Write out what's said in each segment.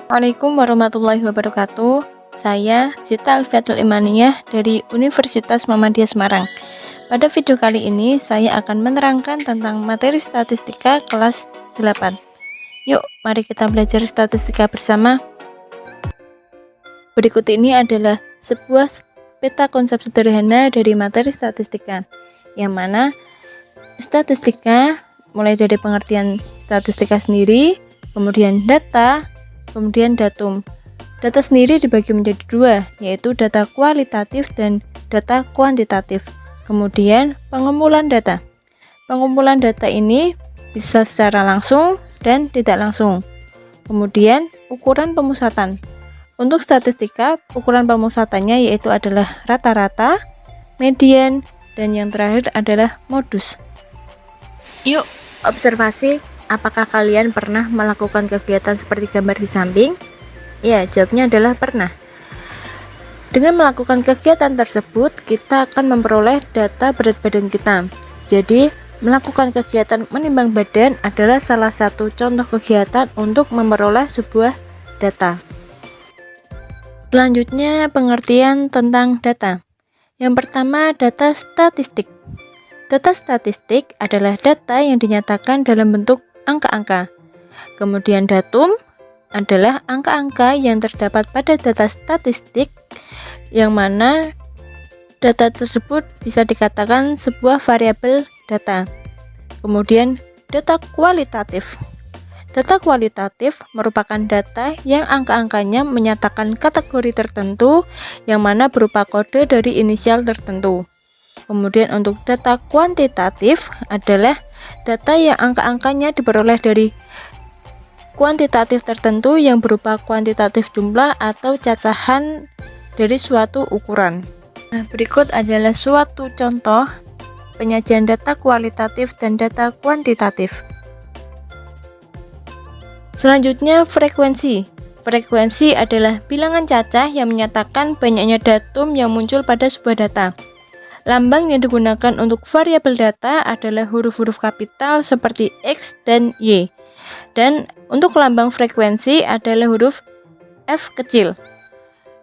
Assalamualaikum warahmatullahi wabarakatuh. Saya Zita Alfiatul Imaniyah dari Universitas Muhammadiyah Semarang. Pada video kali ini saya akan menerangkan tentang materi statistika kelas 8. Yuk, mari kita belajar statistika bersama. Berikut ini adalah sebuah peta konsep sederhana dari materi statistika, yang mana statistika mulai dari pengertian statistika sendiri, kemudian data, kemudian datum. Data sendiri dibagi menjadi dua, yaitu data kualitatif dan data kuantitatif. Kemudian pengumpulan data. Pengumpulan data ini bisa secara langsung dan tidak langsung. Kemudian ukuran pemusatan. Untuk statistika, ukuran pemusatannya yaitu adalah rata-rata, median, dan yang terakhir adalah modus. Yuk, observasi. Apakah kalian pernah melakukan kegiatan seperti gambar di samping? Ya, jawabnya adalah pernah. Dengan melakukan kegiatan tersebut, kita akan memperoleh data berat badan kita. Jadi, melakukan kegiatan menimbang badan adalah salah satu contoh kegiatan untuk memperoleh sebuah data. Selanjutnya, pengertian tentang data. Yang pertama, data statistik. Data statistik adalah data yang dinyatakan dalam bentuk angka-angka. Kemudian datum adalah angka-angka yang terdapat pada data statistik, yang mana data tersebut bisa dikatakan sebuah variabel data. Kemudian data kualitatif. Data kualitatif merupakan data yang angka-angkanya menyatakan kategori tertentu, yang mana berupa kode dari inisial tertentu. Kemudian untuk data kuantitatif adalah data yang angka-angkanya diperoleh dari kuantitatif tertentu yang berupa kuantitatif jumlah atau cacahan dari suatu ukuran. Nah, berikut adalah suatu contoh penyajian data kualitatif dan data kuantitatif. Selanjutnya, frekuensi. Frekuensi adalah bilangan cacah yang menyatakan banyaknya datum yang muncul pada sebuah data. Lambang yang digunakan untuk variabel data adalah huruf-huruf kapital seperti X dan Y. Dan untuk lambang frekuensi adalah huruf F kecil.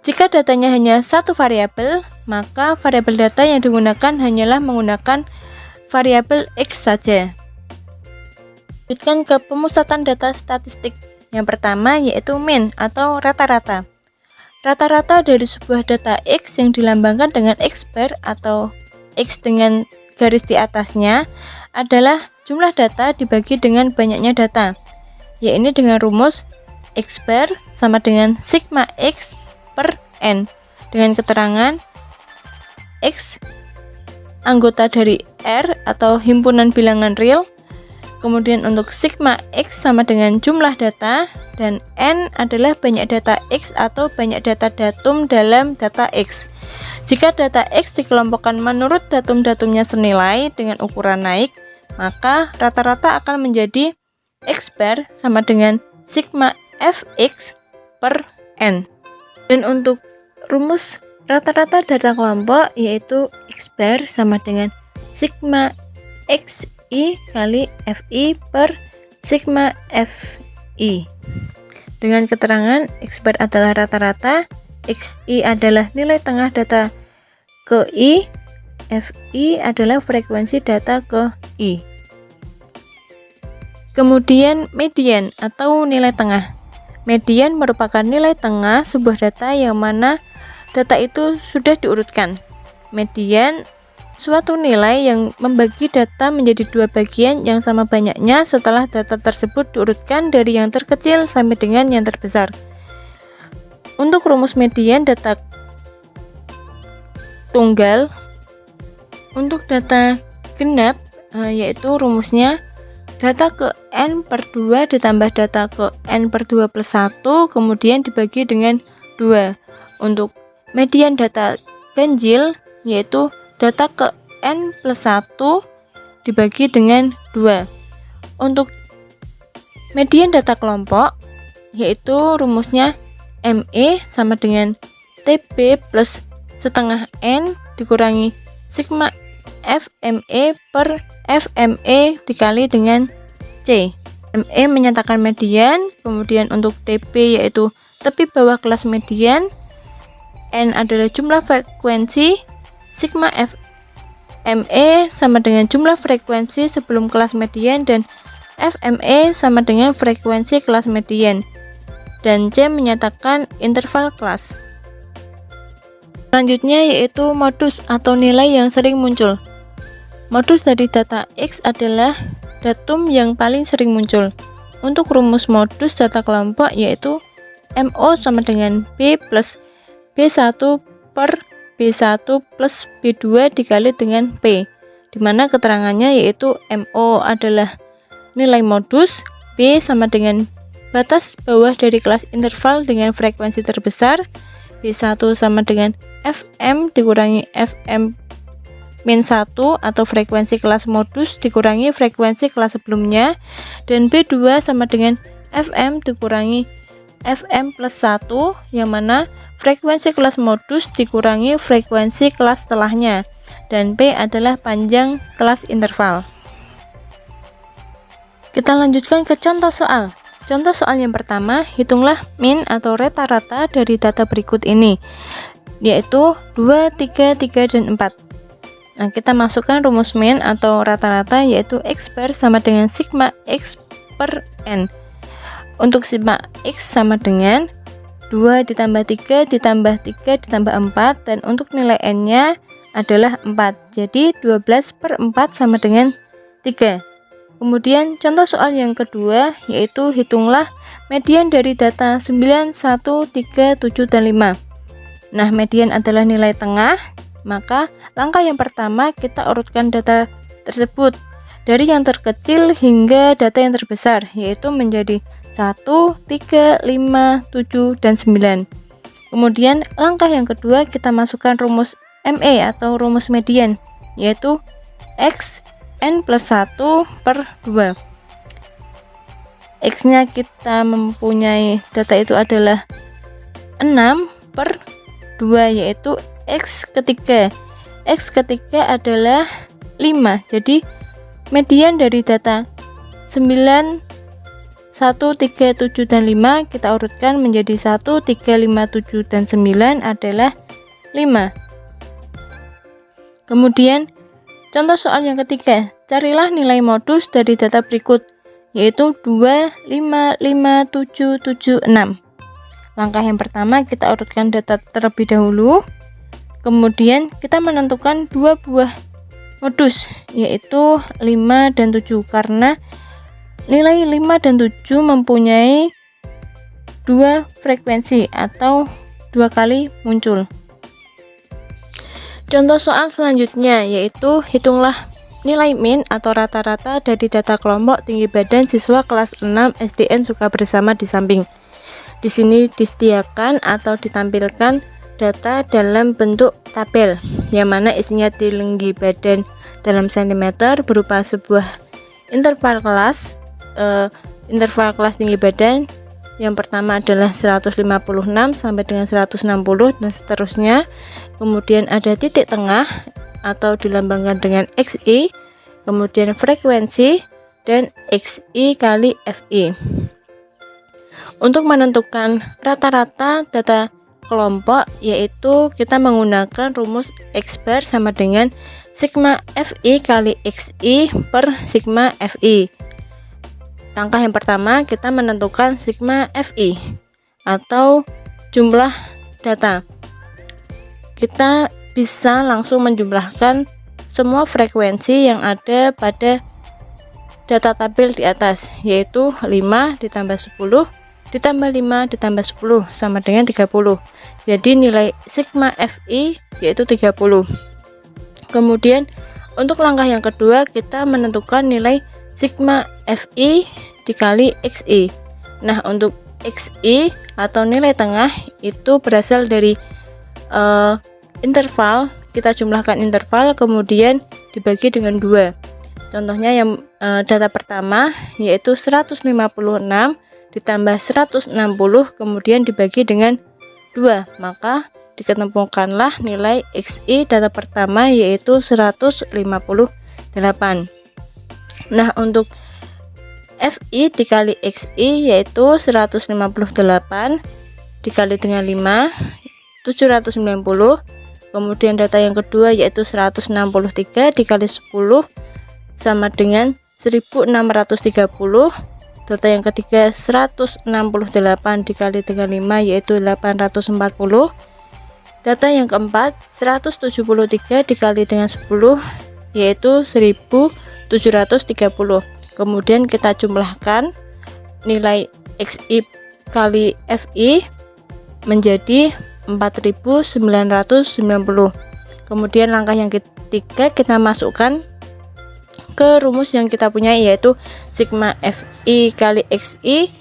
Jika datanya hanya satu variabel, maka variabel data yang digunakan hanyalah menggunakan variabel X saja. Lanjutkan ke pemusatan data statistik. Yang pertama yaitu mean atau rata-rata. Rata-rata dari sebuah data X yang dilambangkan dengan X bar atau X dengan garis di atasnya adalah jumlah data dibagi dengan banyaknya data, yaitu dengan rumus X bar sama dengan sigma X per N, dengan keterangan X anggota dari R atau himpunan bilangan real. Kemudian untuk sigma X sama dengan jumlah data, dan N adalah banyak data X atau banyak data datum dalam data X. Jika data X dikelompokkan menurut datum-datumnya senilai dengan ukuran naik, maka rata-rata akan menjadi X bar sama dengan sigma Fx per N. Dan untuk rumus rata-rata data kelompok yaitu X bar sama dengan sigma Xi kali Fi per sigma Fi. Dengan keterangan X bar adalah rata-rata, Xi adalah nilai tengah data ke I, Fi adalah frekuensi data ke I. Kemudian median atau nilai tengah. Median merupakan nilai tengah sebuah data yang mana data itu sudah diurutkan. Median suatu nilai yang membagi data menjadi dua bagian yang sama banyaknya setelah data tersebut diurutkan dari yang terkecil sampai dengan yang terbesar. Untuk rumus median data tunggal, untuk data genap yaitu rumusnya data ke N per 2 ditambah data ke N per 2 plus 1 kemudian dibagi dengan 2. Untuk median data ganjil yaitu data ke N plus 1 dibagi dengan 2. Untuk median data kelompok yaitu rumusnya ME sama dengan TB plus setengah N dikurangi sigma FME per FME dikali dengan C. ME menyatakan median, kemudian untuk TP yaitu tepi bawah kelas median, N adalah jumlah frekuensi, sigma FME sama dengan jumlah frekuensi sebelum kelas median, dan FME sama dengan frekuensi kelas median, dan C menyatakan interval kelas. Selanjutnya yaitu modus atau nilai yang sering muncul. Modus dari data X adalah datum yang paling sering muncul. Untuk rumus modus data kelompok yaitu MO sama dengan B plus B1 per B1 plus B2 dikali dengan P, dimana keterangannya yaitu MO adalah nilai modus, B sama dengan batas bawah dari kelas interval dengan frekuensi terbesar, B1 sama dengan FM dikurangi FM -1 atau frekuensi kelas modus dikurangi frekuensi kelas sebelumnya, dan B2 sama dengan FM dikurangi FM plus 1 yang mana frekuensi kelas modus dikurangi frekuensi kelas setelahnya, dan P adalah panjang kelas interval. Kita lanjutkan ke contoh soal. Contoh soal yang pertama, hitunglah min atau rata-rata dari data berikut ini, yaitu 2, 3, 3, dan 4. Nah, kita masukkan rumus min atau rata-rata yaitu X bar sama dengan sigma X per N. Untuk sigma X sama dengan 2 ditambah 3 ditambah 3 ditambah 4, dan untuk nilai N-nya adalah 4. Jadi 12 per 4 sama dengan 3. Kemudian contoh soal yang kedua yaitu hitunglah median dari data 9, 1, 3, 7, dan 5. Nah, median adalah nilai tengah. Maka langkah yang pertama kita urutkan data tersebut dari yang terkecil hingga data yang terbesar, yaitu menjadi 1, 3, 5, 7, dan 9. Kemudian langkah yang kedua kita masukkan rumus ME atau rumus median, yaitu X N plus 1 per 2. X nya kita mempunyai data itu adalah 6 per 2, yaitu X ketiga. X ketiga adalah 5. Jadi median dari data 9, 1, 3, 7, dan 5 kita urutkan menjadi 1, 3, 5, 7, dan 9 adalah 5. Kemudian contoh soal yang ketiga, carilah nilai modus dari data berikut, yaitu 2, 5, 5, 7, 7, 6. Langkah yang pertama kita urutkan data terlebih dahulu. Kemudian kita menentukan dua buah modus, yaitu 5 dan 7, karena nilai 5 dan 7 mempunyai dua frekuensi atau dua kali muncul. Contoh soal selanjutnya yaitu hitunglah nilai min atau rata-rata dari data kelompok tinggi badan siswa kelas 6 SDN Sukabersama di samping. Di sini disediakan atau ditampilkan data dalam bentuk tabel, yang mana isinya tinggi badan dalam cm berupa sebuah interval kelas tinggi badan. Yang pertama adalah 156 sampai dengan 160 dan seterusnya. Kemudian ada titik tengah atau dilambangkan dengan XI, kemudian frekuensi, dan XI kali FI. Untuk menentukan rata-rata data kelompok yaitu kita menggunakan rumus X bar sama dengan sigma FI kali XI per sigma FI. Langkah yang pertama kita menentukan sigma FI atau jumlah data. Kita bisa langsung menjumlahkan semua frekuensi yang ada pada data tabel di atas, yaitu 5 ditambah 10 ditambah 5 ditambah 10 sama dengan 30. Jadi nilai sigma FI yaitu 30. Kemudian untuk langkah yang kedua kita menentukan nilai sigma FI dikali XI. Nah, untuk XI atau nilai tengah itu berasal dari interval. Kita jumlahkan interval kemudian dibagi dengan 2. Contohnya yang data pertama yaitu 156 ditambah 160 kemudian dibagi dengan 2, maka diketemukanlah nilai XI data pertama yaitu 158. Nah, untuk FI dikali XI yaitu 158 dikali dengan 5 790. Kemudian data yang kedua yaitu 163 dikali 10 sama dengan 1630. Data yang ketiga 168 dikali dengan 5 yaitu 840. Data yang keempat 173 dikali dengan 10 yaitu 1730. Kemudian kita jumlahkan nilai XI kali FI menjadi 4990. Kemudian langkah yang ketiga kita masukkan ke rumus yang kita punya yaitu sigma FI kali XI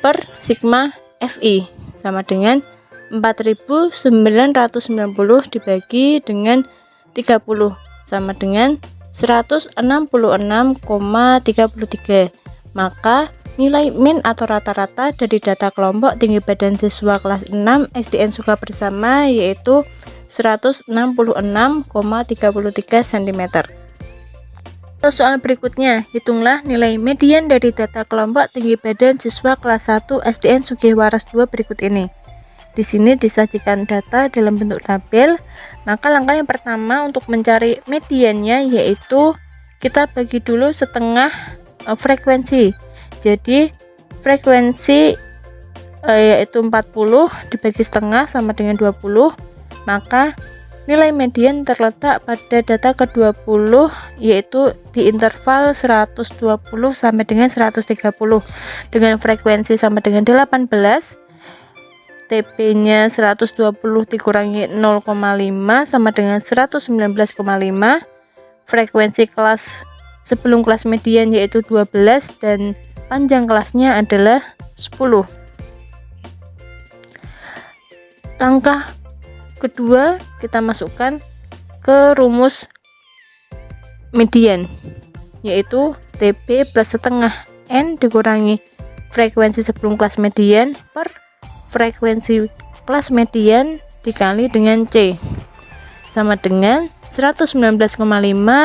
per sigma FI sama dengan 4990 dibagi dengan 30 sama dengan 166,33. Maka nilai min atau rata-rata dari data kelompok tinggi badan siswa kelas 6 SDN Suka Bersama yaitu 166,33 cm. Soal berikutnya, hitunglah nilai median dari data kelompok tinggi badan siswa kelas 1 SDN Sugiwaras 2 berikut ini. Di sini disajikan data dalam bentuk tabel. Maka langkah yang pertama untuk mencari mediannya yaitu kita bagi dulu setengah frekuensi. Jadi frekuensi yaitu 40 dibagi setengah sama dengan 20. Maka nilai median terletak pada data ke-20 yaitu di interval 120 sampai dengan 130 dengan frekuensi sama dengan 18. TP-nya 120 dikurangi 0,5 sama dengan 119,5. Frekuensi kelas sebelum kelas median yaitu 12 dan panjang kelasnya adalah 10. Langkah kedua kita masukkan ke rumus median yaitu TP plus setengah N dikurangi frekuensi sebelum kelas median per frekuensi kelas median dikali dengan C sama dengan 119,5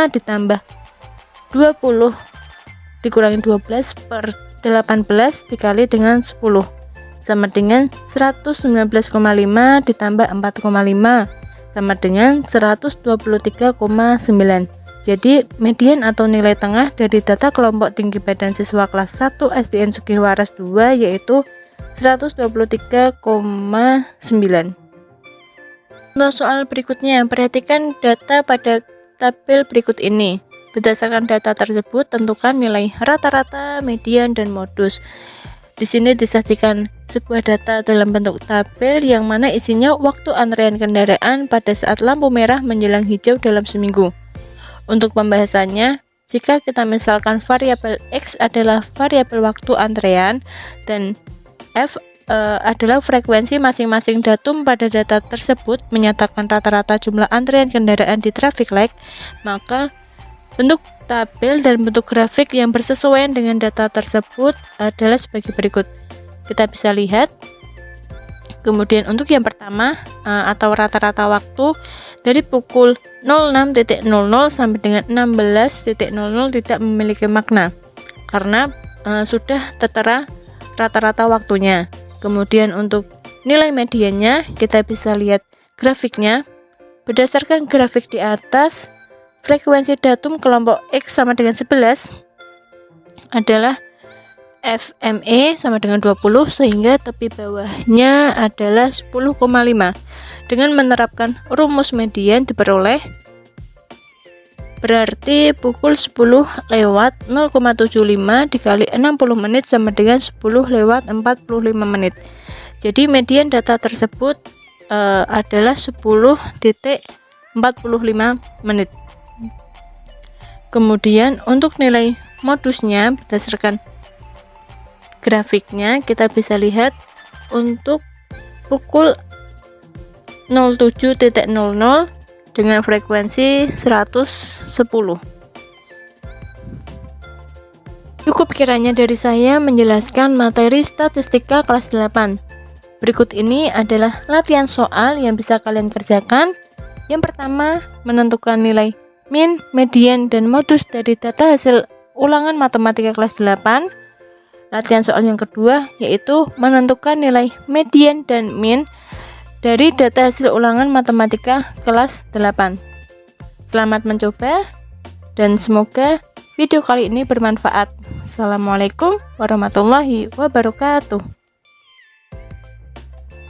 ditambah 20 dikurangi 12 per 18 dikali dengan 10 sama dengan 119,5 ditambah 4,5 sama dengan 123,9. Jadi median atau nilai tengah dari data kelompok tinggi badan siswa kelas 1 SDN Sugiwaras 2 yaitu 123,9. Untuk soal berikutnya, perhatikan data pada tabel berikut ini. Berdasarkan data tersebut, tentukan nilai rata-rata, median, dan modus. Di sini disajikan sebuah data dalam bentuk tabel yang mana isinya waktu antrean kendaraan pada saat lampu merah menjelang hijau dalam seminggu. Untuk pembahasannya, jika kita misalkan variabel X adalah variabel waktu antrean dan F adalah frekuensi masing-masing datum pada data tersebut menyatakan rata-rata jumlah antrean kendaraan di traffic light, maka bentuk tabel dan bentuk grafik yang bersesuaian dengan data tersebut adalah sebagai berikut. Kita bisa lihat. Kemudian untuk yang pertama atau rata-rata waktu dari pukul 06.00 sampai dengan 16.00 tidak memiliki makna karena sudah tertera rata-rata waktunya. Kemudian untuk nilai mediannya kita bisa lihat grafiknya. Berdasarkan grafik di atas, frekuensi datum kelompok X sama dengan 11 adalah FME sama dengan 20 sehingga tepi bawahnya adalah 10,5. Dengan menerapkan rumus median diperoleh berarti pukul 10 lewat 0,75 dikali 60 menit sama dengan 10 lewat 45 menit. Jadi median data tersebut adalah 10,45 menit. Kemudian untuk nilai modusnya berdasarkan grafiknya kita bisa lihat untuk pukul 07.00 dengan frekuensi 110. Cukup kiranya dari saya menjelaskan materi statistika kelas 8. Berikut ini adalah latihan soal yang bisa kalian kerjakan. Yang pertama, menentukan nilai min, median, dan modus dari data hasil ulangan matematika kelas 8. Latihan soal yang kedua yaitu menentukan nilai median dan min dari data hasil ulangan matematika kelas 8. Selamat mencoba dan semoga video kali ini bermanfaat. Assalamualaikum warahmatullahi wabarakatuh.